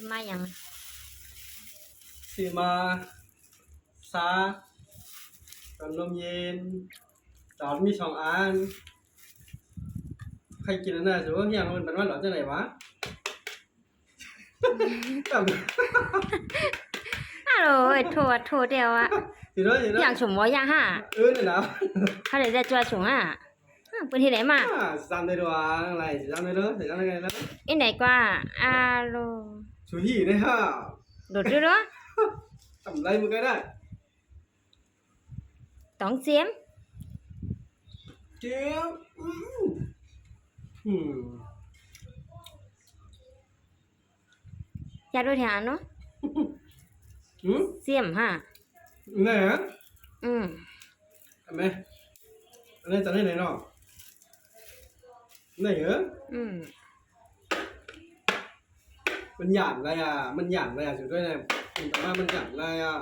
ซื้อมาอย่างซื้อมาซากับนมเย็นจอนมี2อันใครกินอันน่ะสิว่าเฮียมันเป็นว่าหลอดจังได๋วะแบบ ฮัลโหลโทรเดียวอะสิเนาะอย่างฉุมว่าอย่างห่านั่นน่ะเขาเลยได้จัวฉุงอ่ะเป็นที่ไหนมาจำได้ด้วยว่าอะไรจำได้เด้อจำได้ไงนะอีไหนกว่าอาโลสุฮีได้ฮะโดดด้วย ทำไรมึงก็ได้ต้องเสียมเจี๊ยบอยากดูแถวเนาะเสียมฮะไหนฮะทำไมอันนี้จะได้ไหนเนาะไหนเหรอมันหยาดอะไรอ่ะมันหยาดอะไรอ่ะสุดด้วยเนี่ยแต่ว่ามันหยาดอะไรอ่ะ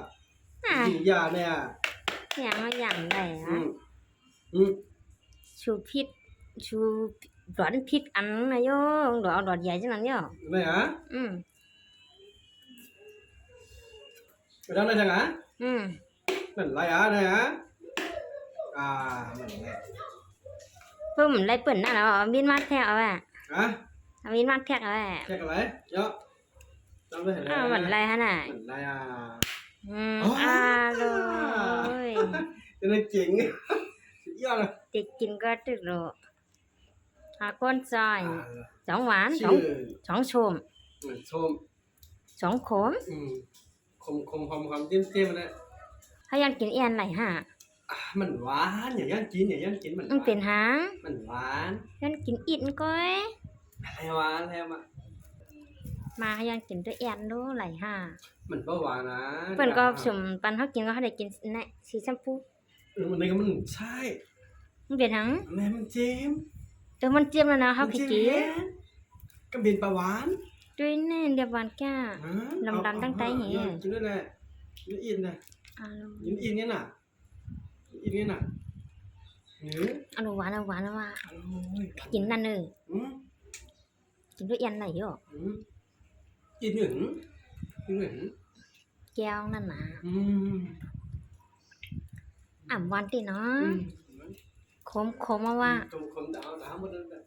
กินยาเนี่ยอย่างมาอย่างไรอ่ะชูพิษชูดอนพิษอันนะโยดอดใหญ่จังนั้นโยไหนฮะไปทำอะไรจังอ่ะเหมือนไรอ่ะไหนฮะเหมือนไรเพิ่มไรเปิ่นน่ะเหรอบินมาแทกเอาอ่ะบินมาแทกเอาอ่ะแทกอะไรเยอะจำได้เห็นเหมือนไรฮะน่ะเหมือนไรเลยจะได้เจ๋งสุดยอดเลยเด็กกินก็ตึกโลก้นซอย2หวาน2ชม2ขมขมความเตี้ยมันนะถ้ายังกินเอียนไหนฮะมันหวานอย่างย่างกินมันเป็นหางมันหวานยังกินอิดก้อยอะไรหวานอะไรมายังกินด้วยเอียนดูไหลห่ามันก็หวานนะเปิ้นก็สมปันเขากินก็เขาได้กินในสีชมพูมันนี่ก็มันใช่มันเป็นหางแม่มันเจียมแต่มันเจียมแล้วนะเขาขี้เกียจก็เป็นปลาหวานด้วยแน่เดียวหวานแก่ดำตั้งใจเหี้ยกินด้วยแหละกินอินนะอินเนี่ยน่ะอินเนี่ยน่ะอันหวานว่ากินนั่นเลยกินด้วยเอียนไหนอยู่อินหนึ่งแก้วนั่นนะวันติเนาะคมมาว่าคมดาวหมดเลย